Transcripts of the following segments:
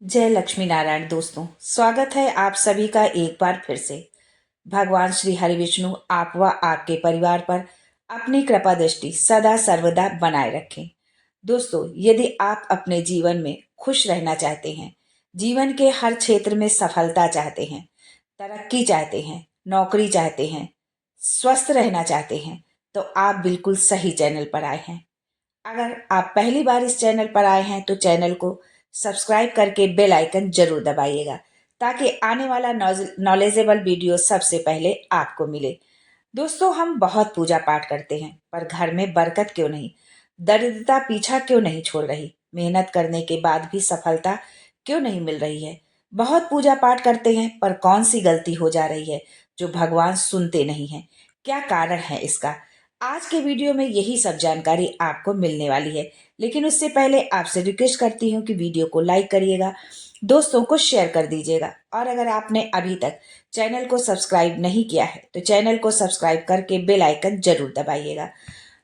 जय लक्ष्मी नारायण दोस्तों, स्वागत है आप सभी का एक बार फिर से। भगवान श्री हरि विष्णु आप व आपके परिवार पर अपनी कृपा दृष्टि सदा सर्वदा बनाए रखें। दोस्तों, यदि आप अपने जीवन में खुश रहना चाहते हैं, जीवन के हर क्षेत्र में सफलता चाहते हैं, तरक्की चाहते हैं, नौकरी चाहते हैं, स्वस्थ रहना चाहते हैं, तो आप बिल्कुल सही चैनल पर आए हैं। अगर आप पहली बार इस चैनल पर आए हैं तो चैनल को सब्सक्राइब करके बेल आइकन जरूर दबाइएगा ताकि आने वाला नॉलेजेबल वीडियो सबसे पहले आपको मिले। दोस्तों, हम बहुत पूजा पाठ करते हैं पर घर में बरकत क्यों नहीं, दरिद्रता पीछा क्यों नहीं छोड़ रही, मेहनत करने के बाद भी सफलता क्यों नहीं मिल रही है। बहुत पूजा पाठ करते हैं पर कौन सी गलती हो जा रही है जो भगवान सुनते नहीं हैं। क्या कारण है इसका? आज के वीडियो में यही सब जानकारी आपको मिलने वाली है। लेकिन उससे पहले आपसे रिक्वेस्ट करती हूँ कि वीडियो को लाइक करिएगा, दोस्तों को शेयर कर दीजिएगा, और अगर आपने अभी तक चैनल को सब्सक्राइब नहीं किया है तो चैनल को सब्सक्राइब करके बेल आइकन जरूर दबाइएगा।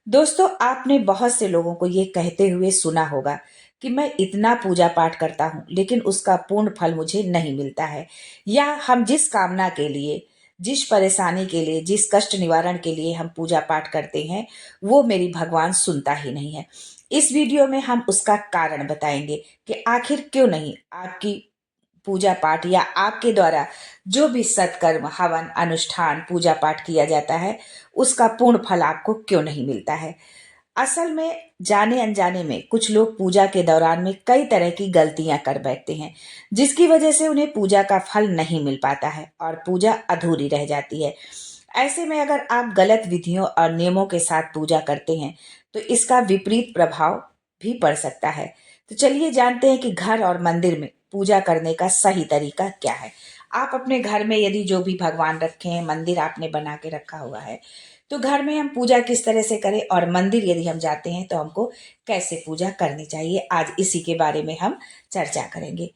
दोस्तों, आपने बहुत से लोगों को ये कहते हुए सुना होगा कि मैं इतना पूजा पाठ करता हूँ लेकिन उसका पूर्ण फल मुझे नहीं मिलता है, या हम जिस कामना के लिए, जिस परेशानी के लिए, जिस कष्ट निवारण के लिए हम पूजा पाठ करते हैं वो मेरी भगवान सुनता ही नहीं है। इस वीडियो में हम उसका कारण बताएंगे कि आखिर क्यों नहीं आपकी पूजा पाठ या आपके द्वारा जो भी सत्कर्म, हवन, अनुष्ठान, पूजा पाठ किया जाता है उसका पूर्ण फल आपको क्यों नहीं मिलता है। असल में जाने अनजाने में कुछ लोग पूजा के दौरान में कई तरह की गलतियां कर बैठते हैं जिसकी वजह से उन्हें पूजा का फल नहीं मिल पाता है और पूजा अधूरी रह जाती है। ऐसे में अगर आप गलत विधियों और नियमों के साथ पूजा करते हैं तो इसका विपरीत प्रभाव भी पड़ सकता है। तो चलिए जानते हैं कि घर और मंदिर में पूजा करने का सही तरीका क्या है। आप अपने घर में यदि जो भी भगवान रखे हैं, मंदिर आपने बना के रखा हुआ है, तो घर में हम पूजा किस तरह से करें, और मंदिर यदि हम जाते हैं तो हमको कैसे पूजा करनी चाहिए, आज इसी के बारे में हम चर्चा करेंगे।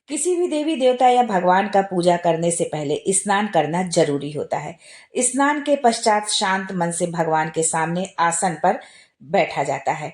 किसी भी देवी देवता या भगवान का पूजा करने से पहले स्नान करना जरूरी होता है। स्नान के पश्चात शांत मन से भगवान के सामने आसन पर बैठा जाता है।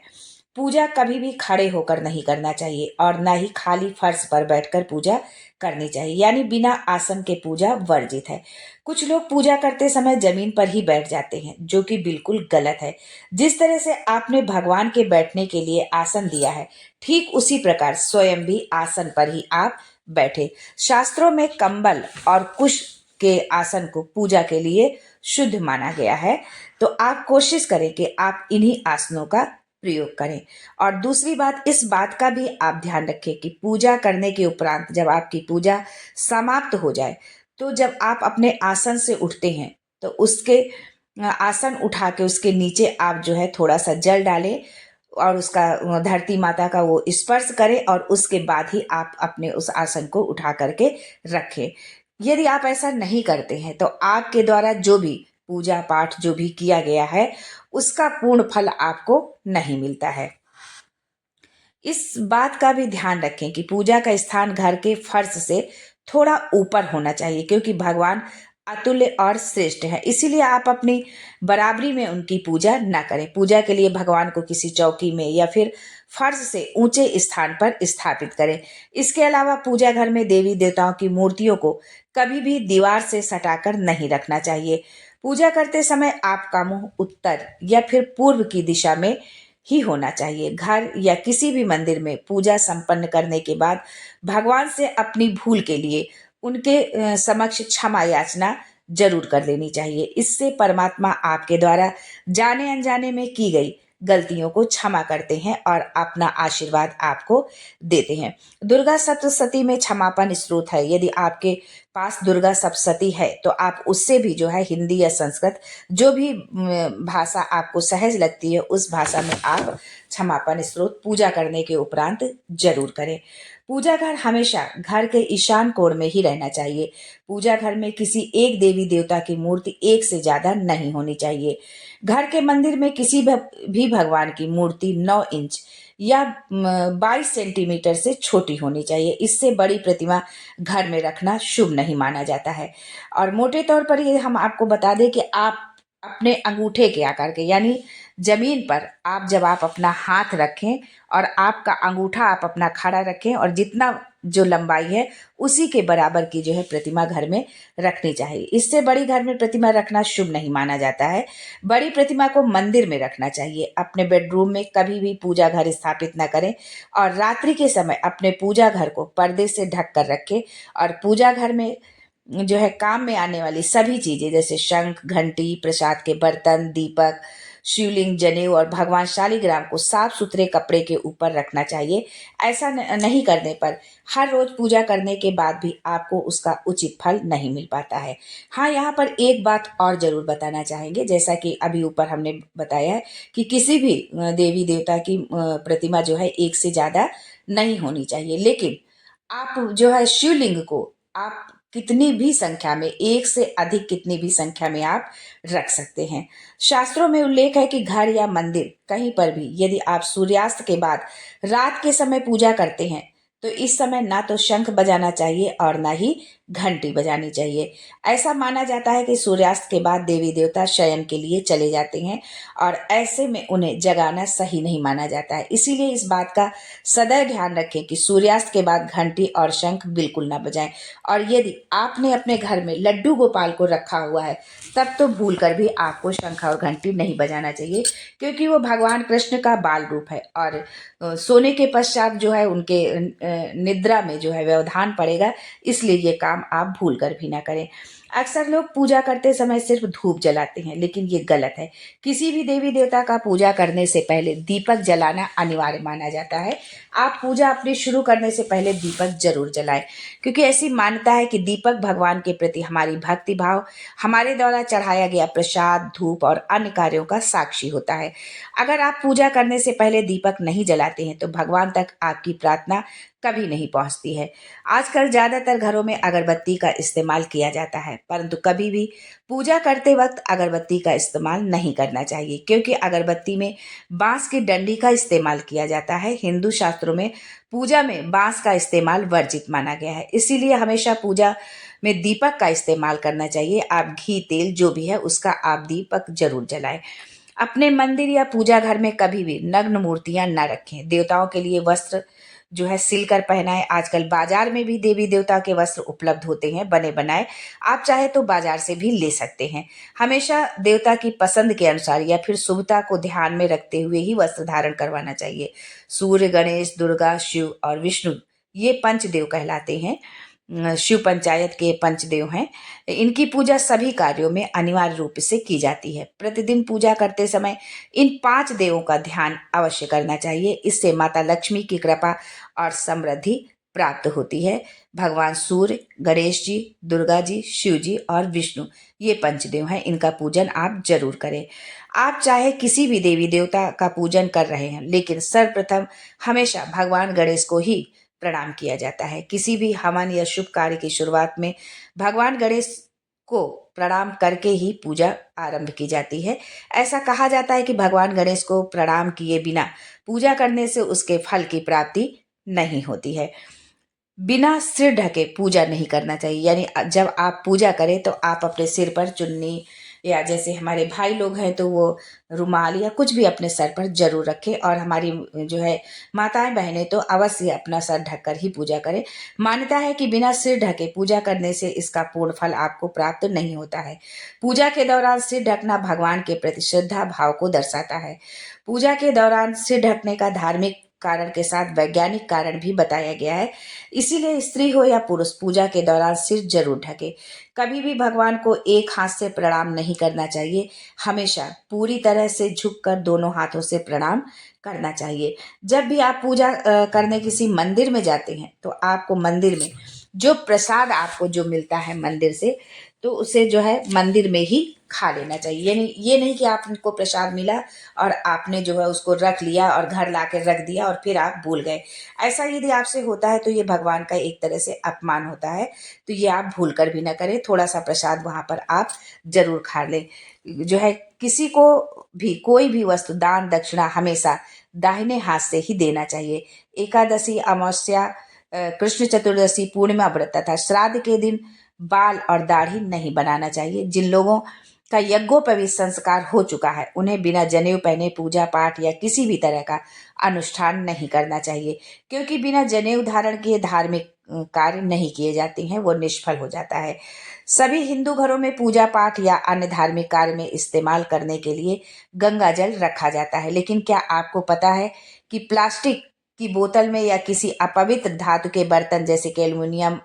पूजा कभी भी खड़े होकर नहीं करना चाहिए और ना ही खाली फर्श पर बैठकर पूजा करनी चाहिए, यानी बिना आसन के पूजा वर्जित है। कुछ लोग पूजा करते समय जमीन पर ही बैठ जाते हैं जो कि बिल्कुल गलत है। जिस तरह से आपने भगवान के बैठने के लिए आसन दिया है, ठीक उसी प्रकार स्वयं भी आसन पर ही आप बैठे। शास्त्रों में कंबल और कुश के आसन को पूजा के लिए शुद्ध माना गया है, तो आप कोशिश करें कि आप इन्हीं आसनों का प्रयोग करें। और दूसरी बात, इस बात का भी आप ध्यान रखें कि पूजा करने के उपरांत जब आपकी पूजा समाप्त हो जाए तो जब आप अपने आसन से उठते हैं तो उसके आसन उठा के उसके नीचे आप जो है थोड़ा सा जल डालें और उसका धरती माता का वो स्पर्श करें, और उसके बाद ही आप अपने उस आसन को उठा करके रखें। यदि आप ऐसा नहीं करते हैं तो आपके द्वारा जो भी पूजा पाठ जो भी किया गया है उसका पूर्ण फल आपको नहीं मिलता है। इस बात का भी ध्यान रखें कि पूजा का स्थान घर के फर्श से थोड़ा ऊपर होना चाहिए, क्योंकि भगवान अतुल्य और श्रेष्ठ है, इसीलिए आप अपनी बराबरी में उनकी पूजा न करें। पूजा के लिए भगवान को किसी चौकी में या फिर फर्श से ऊंचे स्थान पर स्थापित करें। इसके अलावा पूजा घर में देवी देवताओं की मूर्तियों को कभी भी दीवार से सटाकर नहीं रखना चाहिए। पूजा करते समय आपका मुंह उत्तर या फिर पूर्व की दिशा में ही होना चाहिए। घर या किसी भी मंदिर में पूजा संपन्न करने के बाद भगवान से अपनी भूल के लिए उनके समक्ष क्षमा याचना जरूर कर लेनी चाहिए। इससे परमात्मा आपके द्वारा जाने अनजाने में की गई गलतियों को क्षमा करते हैं और अपना आशीर्वाद आपको देते हैं। दुर्गा सप्तशती में क्षमापन स्रोत है। यदि आपके पास दुर्गा सप्तशती है तो आप उससे भी जो है हिंदी या संस्कृत, जो भी भाषा आपको सहज लगती है उस भाषा में आप क्षमापन स्रोत पूजा करने के उपरांत जरूर करें। पूजा घर हमेशा घर के ईशान कोण में ही रहना चाहिए। पूजा घर में किसी एक देवी देवता की मूर्ति एक से ज्यादा नहीं होनी चाहिए। घर के मंदिर में किसी भी भगवान की मूर्ति 9 इंच या 22 सेंटीमीटर से छोटी होनी चाहिए। इससे बड़ी प्रतिमा घर में रखना शुभ नहीं माना जाता है। और मोटे तौर पर ये हम आपको बता दें कि आप अपने अंगूठे के आकार के, यानी जमीन पर आप अपना हाथ रखें और आपका अंगूठा आप अपना खड़ा रखें और जितना जो लंबाई है उसी के बराबर की जो है प्रतिमा घर में रखनी चाहिए। इससे बड़ी घर में प्रतिमा रखना शुभ नहीं माना जाता है। बड़ी प्रतिमा को मंदिर में रखना चाहिए। अपने बेडरूम में कभी भी पूजा घर स्थापित न करें और रात्रि के समय अपने पूजा घर को पर्दे से ढक कर रखें और पूजा घर में जो है काम में आने वाली सभी चीजें जैसे शंख, घंटी, प्रसाद के बर्तन, दीपक, शिवलिंग, जनेऊ और भगवान शालिग्राम को साफ सुथरे कपड़े के ऊपर रखना चाहिए। ऐसा नहीं करने पर हर रोज पूजा करने के बाद भी आपको उसका उचित फल नहीं मिल पाता है। हाँ, यहाँ पर एक बात और जरूर बताना चाहेंगे, जैसा कि अभी ऊपर हमने बताया है कि किसी भी देवी देवता की प्रतिमा जो है एक से ज्यादा नहीं होनी चाहिए, लेकिन आप जो है शिवलिंग को आप कितनी भी संख्या में, एक से अधिक कितनी भी संख्या में आप रख सकते हैं। शास्त्रों में उल्लेख है कि घर या मंदिर कहीं पर भी यदि आप सूर्यास्त के बाद रात के समय पूजा करते हैं तो इस समय ना तो शंख बजाना चाहिए और ना ही घंटी बजानी चाहिए। ऐसा माना जाता है कि सूर्यास्त के बाद देवी देवता शयन के लिए चले जाते हैं और ऐसे में उन्हें जगाना सही नहीं माना जाता है। इसीलिए इस बात का सदैव ध्यान रखें कि सूर्यास्त के बाद घंटी और शंख बिल्कुल ना बजाएं। और यदि आपने अपने घर में लड्डू गोपाल को रखा हुआ है तब तो भूल कर भी आपको शंख और घंटी नहीं बजाना चाहिए, क्योंकि वो भगवान कृष्ण का बाल रूप है और सोने के पश्चात जो है उनके निद्रा में जो है व्यवधान पड़ेगा, इसलिए ये काम आप भूल कर भी ना करें। अक्सर लोग पूजा करते समय सिर्फ धूप जलाते हैं, लेकिन ये गलत है। किसी भी देवी देवता का पूजा करने से पहले दीपक जलाना अनिवार्य माना जाता है। आप पूजा अपनी शुरू करने से पहले दीपक जरूर जलाएं, क्योंकि ऐसी मान्यता है कि दीपक भगवान के प्रति हमारी भक्ति भाव, हमारे द्वारा चढ़ाया गया प्रसाद, धूप और अन्य कार्यों का साक्षी होता है। अगर आप पूजा करने से पहले दीपक नहीं जलाते हैं तो भगवान तक आपकी प्रार्थना कभी नहीं पहुंचती है। आजकल ज्यादातर घरों में अगरबत्ती का इस्तेमाल किया जाता है, परंतु कभी भी पूजा करते वक्त अगरबत्ती का इस्तेमाल नहीं करना चाहिए, क्योंकि अगरबत्ती में बांस की डंडी का इस्तेमाल किया जाता है। हिंदू शास्त्रों में पूजा में बांस का इस्तेमाल वर्जित माना गया है, इसीलिए हमेशा पूजा में दीपक का इस्तेमाल करना चाहिए। आप घी, तेल जो भी है उसका आप दीपक जरूर जलाएं। अपने मंदिर या पूजा घर में कभी भी नग्न मूर्तियां न रखें। देवताओं के लिए वस्त्र जो है सिलकर पहनाएं। आजकल बाजार में भी देवी देवता के वस्त्र उपलब्ध होते हैं बने बनाए, आप चाहे तो बाजार से भी ले सकते हैं। हमेशा देवता की पसंद के अनुसार या फिर शुभता को ध्यान में रखते हुए ही वस्त्र धारण करवाना चाहिए। सूर्य, गणेश, दुर्गा, शिव और विष्णु ये पंचदेव कहलाते हैं। शिव पंचायत के पंचदेव हैं। इनकी पूजा सभी कार्यों में अनिवार्य रूप से की जाती है। प्रतिदिन पूजा करते समय इन 5 देवों का ध्यान अवश्य करना चाहिए। इससे माता लक्ष्मी की कृपा और समृद्धि प्राप्त होती है। भगवान सूर्य, गणेश जी, दुर्गा जी, शिव जी और विष्णु ये पंचदेव हैं। इनका पूजन आप जरूर करें। आप चाहे किसी भी देवी देवता का पूजन कर रहे हैं, लेकिन सर्वप्रथम हमेशा भगवान गणेश को ही प्रणाम किया जाता है। किसी भी हवन या शुभ कार्य की शुरुआत में भगवान गणेश को प्रणाम करके ही पूजा आरंभ की जाती है। ऐसा कहा जाता है कि भगवान गणेश को प्रणाम किए बिना पूजा करने से उसके फल की प्राप्ति नहीं होती है। बिना सिर ढके पूजा नहीं करना चाहिए, यानी जब आप पूजा करें तो आप अपने सिर पर चुन्नी या जैसे हमारे भाई लोग हैं तो वो रुमाल या कुछ भी अपने सर पर जरूर रखें, और हमारी जो है माताएं बहनें तो अवश्य अपना सर ढककर ही पूजा करें। मान्यता है कि बिना सिर ढके पूजा करने से इसका पूर्ण फल आपको प्राप्त नहीं होता है। पूजा के दौरान सिर ढकना भगवान के प्रति श्रद्धा भाव को दर्शाता है। पूजा के दौरान सिर ढकने का धार्मिक कारण के साथ वैज्ञानिक कारण भी बताया गया है। इसीलिए स्त्री हो या पुरुष पूजा के दौरान सिर जरूर ढके। कभी भी भगवान को एक हाथ से प्रणाम नहीं करना चाहिए। हमेशा पूरी तरह से झुककर दोनों हाथों से प्रणाम करना चाहिए। जब भी आप पूजा करने किसी मंदिर में जाते हैं तो आपको मंदिर में जो प्रसाद आपको जो मिलता है मंदिर से, तो उसे जो है मंदिर में ही खा लेना चाहिए। यानी ये नहीं कि आपको प्रसाद मिला और आपने जो है उसको रख लिया और घर ला के रख दिया और फिर आप भूल गए। ऐसा यदि आपसे होता है तो ये भगवान का एक तरह से अपमान होता है, तो ये आप भूल कर भी ना करें। थोड़ा सा प्रसाद वहां पर आप जरूर खा लें। जो है किसी को भी कोई भी वस्तु दान दक्षिणा हमेशा दाहिने हाथ से ही देना चाहिए। एकादशी, अमावस्या, कृष्ण चतुर्दशी, पूर्णिमा व्रत तथा श्राद्ध के दिन बाल और दाढ़ी नहीं बनाना चाहिए। जिन लोगों का यज्ञोपवीत संस्कार हो चुका है, उन्हें बिना जनेऊ पहने पूजा पाठ या किसी भी तरह का अनुष्ठान नहीं करना चाहिए, क्योंकि बिना जनेऊ धारण किए धार्मिक कार्य नहीं किए जाते हैं, वो निष्फल हो जाता है। सभी हिंदू घरों में पूजा पाठ या अन्य धार्मिक कार्य में इस्तेमाल करने के लिए गंगा जल रखा जाता है, लेकिन क्या आपको पता है कि प्लास्टिक की बोतल में या किसी अपवित्र धातु के बर्तन जैसे कि एल्युमिनियम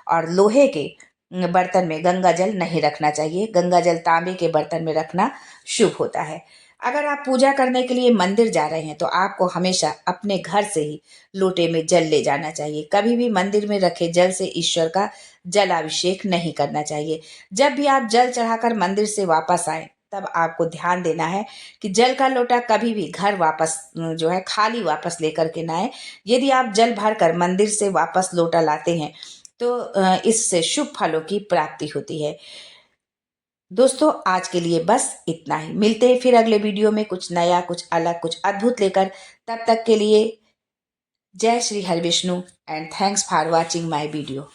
और लोहे के बर्तन में गंगा जल नहीं रखना चाहिए। गंगा जल तांबे के बर्तन में रखना शुभ होता है। अगर आप पूजा करने के लिए मंदिर जा रहे हैं तो आपको हमेशा अपने घर से ही लोटे में जल ले जाना चाहिए। कभी भी मंदिर में रखे जल से ईश्वर का जलाभिषेक नहीं करना चाहिए। जब भी आप जल चढ़ाकर मंदिर से वापस आए तब आपको ध्यान देना है कि जल का लोटा कभी भी घर वापस जो है खाली वापस लेकर के ना आए। यदि आप जल भरकर मंदिर से वापस लोटा लाते हैं तो इससे शुभ फलों की प्राप्ति होती है। दोस्तों, आज के लिए बस इतना ही। मिलते हैं फिर अगले वीडियो में कुछ नया, कुछ अलग, कुछ अद्भुत लेकर। तब तक के लिए जय Shri Hari Vishnu and thanks for watching my video.